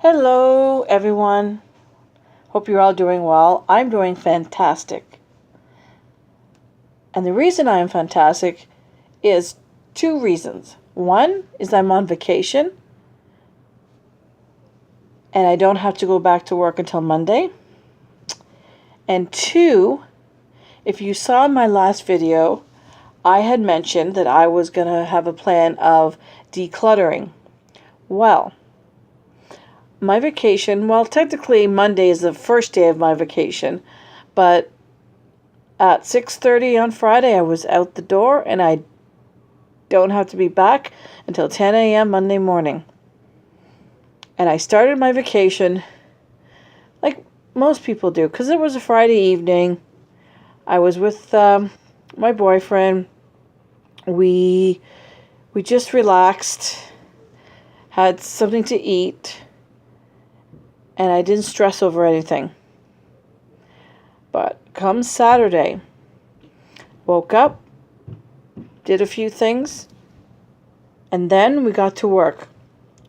Hello, everyone. Hope you're all doing well. I'm doing fantastic. And the reason I'm fantastic is two reasons. One is I'm on vacation and I don't have to go back to work until Monday. And two, if you saw my last video, I had mentioned that I was going to have a plan of decluttering. Well, my vacation, well, technically Monday is the first day of my vacation, but at 6:30 on Friday I was out the door and I don't have to be back until 10 a.m. Monday morning. And I started my vacation like most people do, because it was a Friday evening. I was with my boyfriend. We just relaxed, had something to eat, and I didn't stress over anything. But come Saturday, woke up, did a few things, and then we got to work.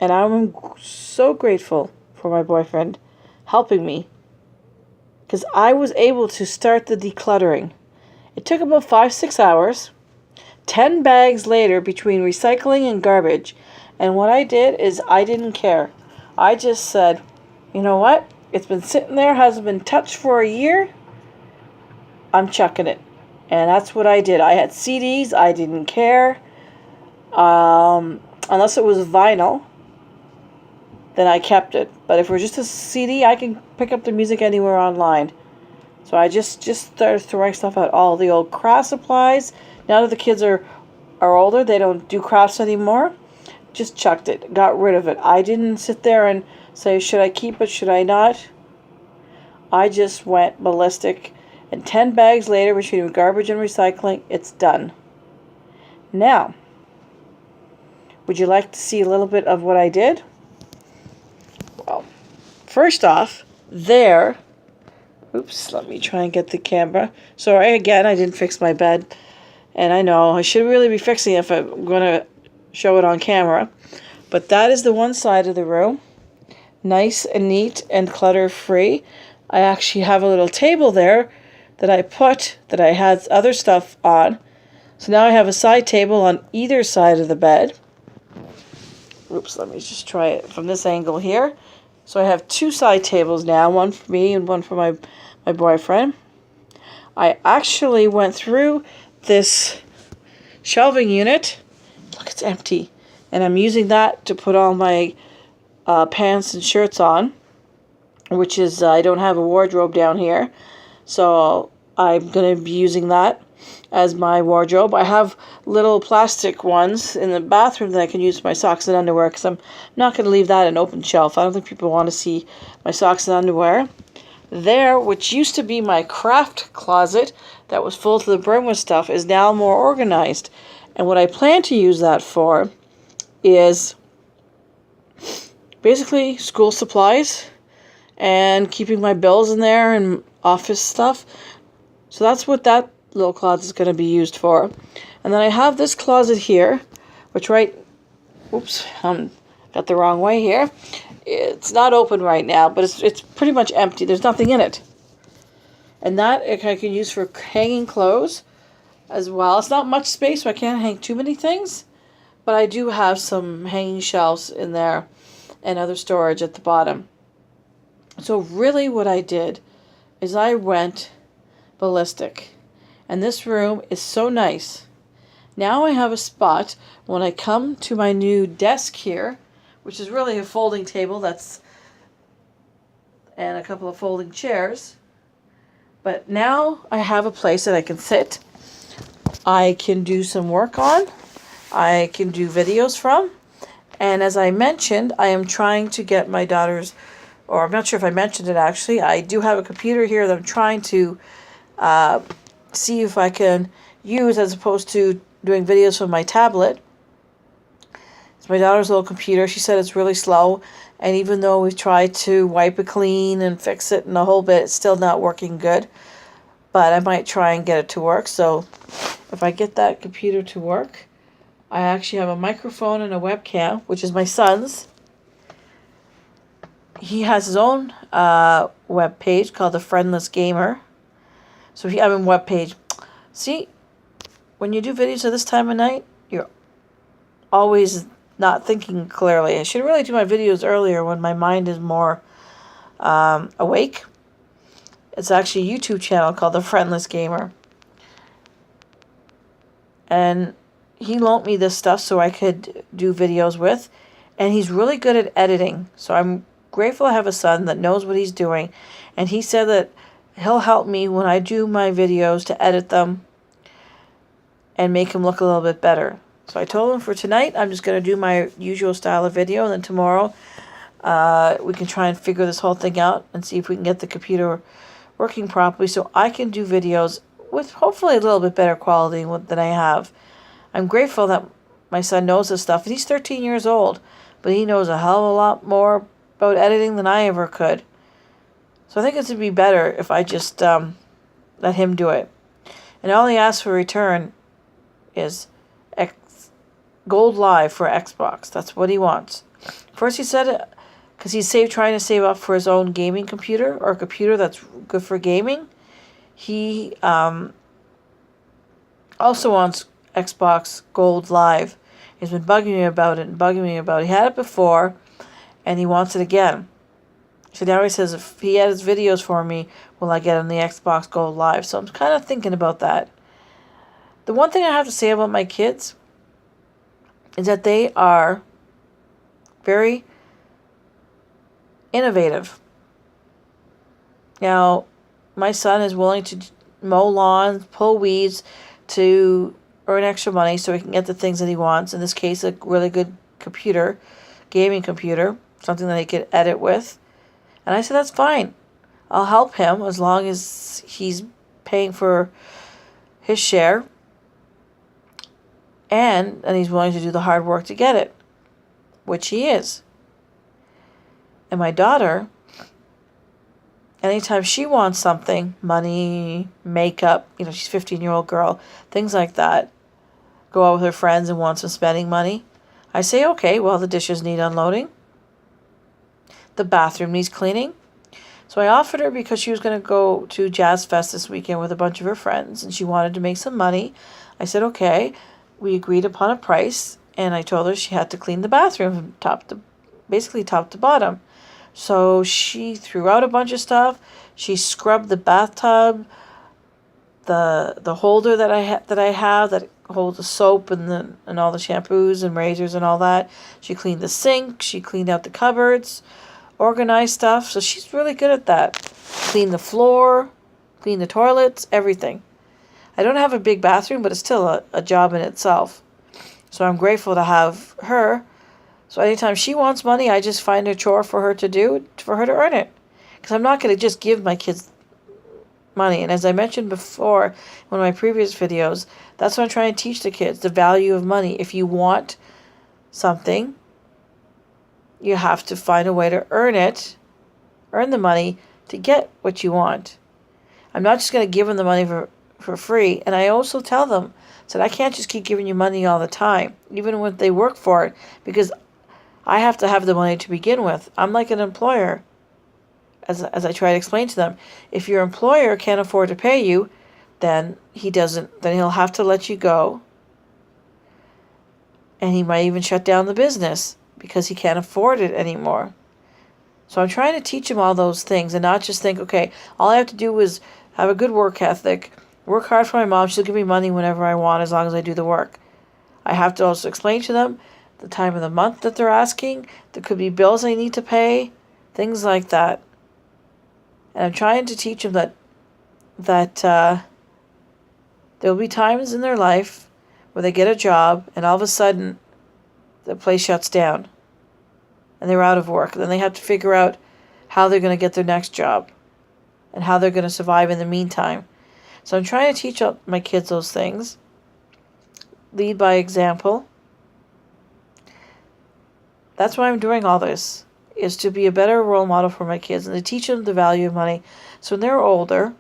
And I'm so grateful for my boyfriend helping me, because I was able to start the decluttering. It took about 5-6 hours, 10 bags later between recycling and garbage. And what I did is I didn't care. I just said, you know what? It's been sitting there, hasn't been touched for a year. I'm chucking it. And that's what I did. I had CDs. I didn't care. Unless it was vinyl, then I kept it. But if it was just a CD, I can pick up the music anywhere online. So I just started throwing stuff out. All the old craft supplies. Now that the kids are older, they don't do crafts anymore. Just chucked it. Got rid of it. I didn't sit there and say, should I keep it, should I not? I just went ballistic. And 10 bags later, between garbage and recycling, it's done. Now, would you like to see a little bit of what I did? Well, first off, there, oops, let me try and get the camera. Sorry, again, I didn't fix my bed. And I know, I should really be fixing it if I'm going to show it on camera. But that is the one side of the room. Nice and neat and clutter-free. I actually have a little table there that I had other stuff on. So now I have a side table on either side of the bed. Oops, let me just try it from this angle here. So I have two side tables now, one for me and one for my boyfriend. I actually went through this shelving unit. Look, it's empty. And I'm using that to put all my pants and shirts on, which is, I don't have a wardrobe down here. So I'm going to be using that as my wardrobe. I have little plastic ones in the bathroom that I can use for my socks and underwear, because I'm not going to leave that an open shelf. I don't think people want to see my socks and underwear. There, which used to be my craft closet that was full to the brim with stuff, is now more organized. And what I plan to use that for is basically school supplies and keeping my bills in there and office stuff. So that's what that little closet is going to be used for. And then I have this closet here, which oops, got the wrong way here. It's not open right now, but it's pretty much empty. There's nothing in it. And that I can use for hanging clothes as well. It's not much space, so I can't hang too many things. But I do have some hanging shelves in there and other storage at the bottom. So really what I did is I went ballistic. And this room is so nice. Now I have a spot when I come to my new desk here, which is really a folding table and a couple of folding chairs. But now I have a place that I can sit. I can do some work on. I can do videos from. And as I mentioned, I am trying to get my daughter's, or I'm not sure if I mentioned it actually, I do have a computer here that I'm trying to see if I can use as opposed to doing videos from my tablet. It's my daughter's little computer. She said it's really slow, and even though we've tried to wipe it clean and fix it and a whole bit, it's still not working good. But I might try and get it to work. So if I get that computer to work, I actually have a microphone and a webcam, which is my son's. he has his own web page called The Friendless Gamer. So web page. See, when you do videos at this time of night, you're always not thinking clearly. I should really do my videos earlier when my mind is more awake. It's actually a YouTube channel called The Friendless Gamer. And he loaned me this stuff so I could do videos with. And he's really good at editing. So I'm grateful I have a son that knows what he's doing. And he said that he'll help me when I do my videos to edit them and make them look a little bit better. So I told him for tonight I'm just going to do my usual style of video. And then tomorrow we can try and figure this whole thing out and see if we can get the computer working properly so I can do videos with hopefully a little bit better quality than I have. I'm grateful that my son knows this stuff. He's 13 years old, but he knows a hell of a lot more about editing than I ever could. So I think it would be better if I just let him do it. And all he asks for return is Gold Live for Xbox. That's what he wants. First he said it because he's trying to save up for his own gaming computer, or a computer that's good for gaming. He also wants Xbox Gold Live. He's been bugging me about it. He had it before, and he wants it again. So now he says if he edits videos for me, will I get him the Xbox Gold Live? So I'm kind of thinking about that. The one thing I have to say about my kids is that they are very innovative. Now, my son is willing to mow lawns, pull weeds to earn extra money so he can get the things that he wants. In this case, a really good computer, gaming computer, something that he could edit with. And I said, that's fine. I'll help him as long as he's paying for his share. And he's willing to do the hard work to get it, which he is. And my daughter, anytime she wants something, money, makeup, she's a 15-year-old girl, things like that, go out with her friends and want some spending money, I say, okay, well, the dishes need unloading. The bathroom needs cleaning. So I offered her because she was going to go to Jazz Fest this weekend with a bunch of her friends, and she wanted to make some money. I said, okay. We agreed upon a price, and I told her she had to clean the bathroom from top to bottom. So she threw out a bunch of stuff. She scrubbed the bathtub, the holder that I have that holds the soap and all the shampoos and razors and all that. She cleaned the sink. She cleaned out the cupboards, organized stuff. So she's really good at that. Cleaned the floor, cleaned the toilets, everything. I don't have a big bathroom, but it's still a job in itself. So I'm grateful to have her. So anytime she wants money, I just find a chore for her to do, for her to earn it. Because I'm not going to just give my kids money. And as I mentioned before in one of my previous videos, that's what I'm trying to teach the kids, the value of money. If you want something, you have to find a way to earn it, earn the money to get what you want. I'm not just going to give them the money for free. And I also tell them that I can't just keep giving you money all the time, even when they work for it, because I have to have the money to begin with. I'm like an employer, as I try to explain to them. If your employer can't afford to pay you, then he'll have to let you go, and he might even shut down the business because he can't afford it anymore. So I'm trying to teach him all those things and not just think, okay, all I have to do is have a good work ethic, work hard for my mom, she'll give me money whenever I want as long as I do the work. I have to also explain to them the time of the month that they're asking. There could be bills I need to pay, things like that. And I'm trying to teach them that there'll be times in their life where they get a job and all of a sudden the place shuts down and they're out of work. Then they have to figure out how they're going to get their next job and how they're going to survive in the meantime. So I'm trying to teach my kids those things. Lead by example. That's why I'm doing all this, is to be a better role model for my kids and to teach them the value of money. So when they're older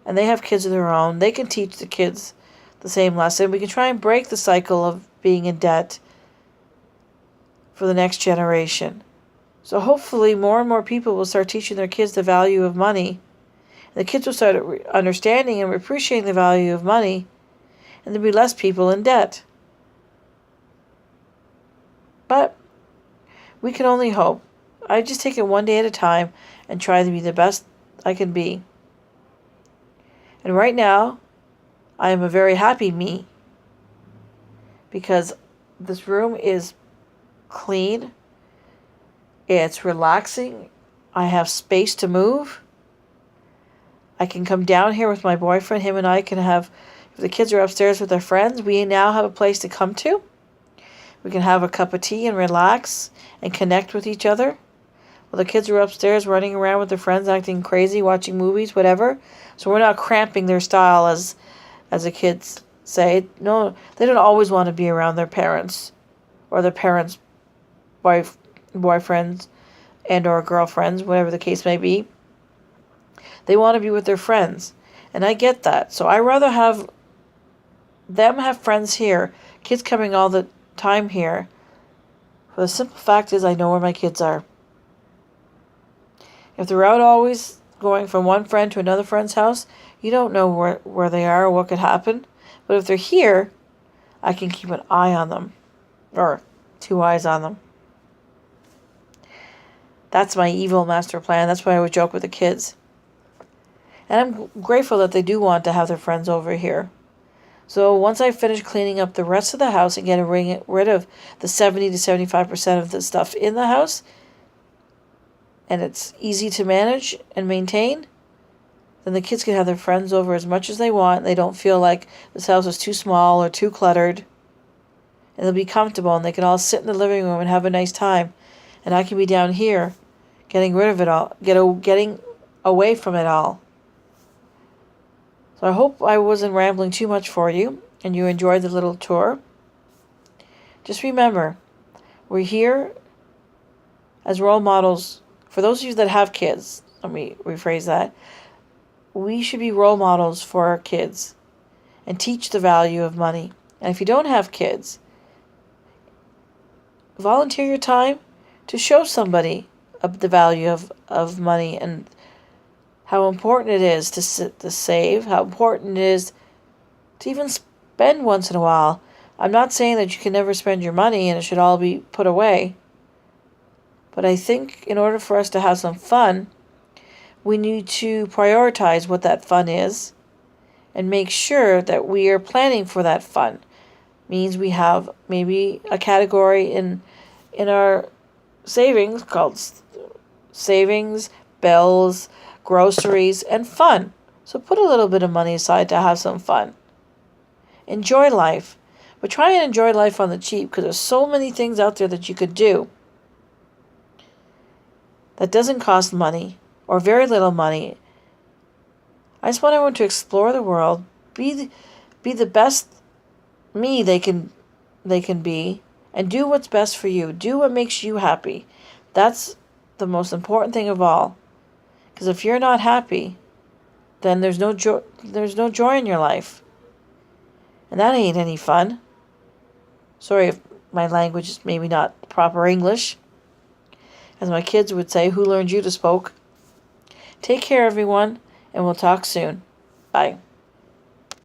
and they have kids of their own, they can teach the kids the same lesson. We can try and break the cycle of being in debt for the next generation. So hopefully more and more people will start teaching their kids the value of money. The kids will start understanding and appreciating the value of money, and there'll be less people in debt. But we can only hope. I just take it one day at a time and try to be the best I can be. And right now, I am a very happy me because this room is clean. It's relaxing. I have space to move. I can come down here with my boyfriend. Him and I can have, if the kids are upstairs with their friends, we now have a place to come to. We can have a cup of tea and relax and connect with each other. Well, the kids are upstairs running around with their friends, acting crazy, watching movies, whatever. So we're not cramping their style, as the kids say. No, they don't always want to be around their parents or their parents' boyfriends and or girlfriends, whatever the case may be. They want to be with their friends, and I get that. So I rather have them have friends here, kids coming all the time here. For the simple fact is, I know where my kids are. If they're out always going from one friend to another friend's house, you don't know where they are or what could happen. But if they're here, I can keep an eye on them. Or 2 eyes on them. That's my evil master plan. That's why I would joke with the kids. And I'm grateful that they do want to have their friends over here. So once I finish cleaning up the rest of the house and getting rid of the 70 to 75% of the stuff in the house, and it's easy to manage and maintain, then the kids can have their friends over as much as they want. They don't feel like this house is too small or too cluttered. And they'll be comfortable, and they can all sit in the living room and have a nice time. And I can be down here getting rid of it all, getting away from it all. So I hope I wasn't rambling too much for you and you enjoyed the little tour. Just remember, we're here as role models. For those of you that have kids, let me rephrase that. We should be role models for our kids and teach the value of money. And if you don't have kids, volunteer your time to show somebody the value of money and how important it is to save, how important it is to even spend once in a while. I'm not saying that you can never spend your money and it should all be put away. But I think in order for us to have some fun, we need to prioritize what that fun is and make sure that we are planning for that fun. Means we have maybe a category in our savings called savings, bills, groceries, and fun. So put a little bit of money aside to have some fun. Enjoy life. But try and enjoy life on the cheap, because there's so many things out there that you could do that doesn't cost money or very little money. I just want everyone to explore the world, be the best me they can be, and do what's best for you. Do what makes you happy. That's the most important thing of all. Because if you're not happy, then there's no joy in your life. And that ain't any fun. Sorry if my language is maybe not proper English. As my kids would say, who learned you to spoke? Take care, everyone, and we'll talk soon. Bye.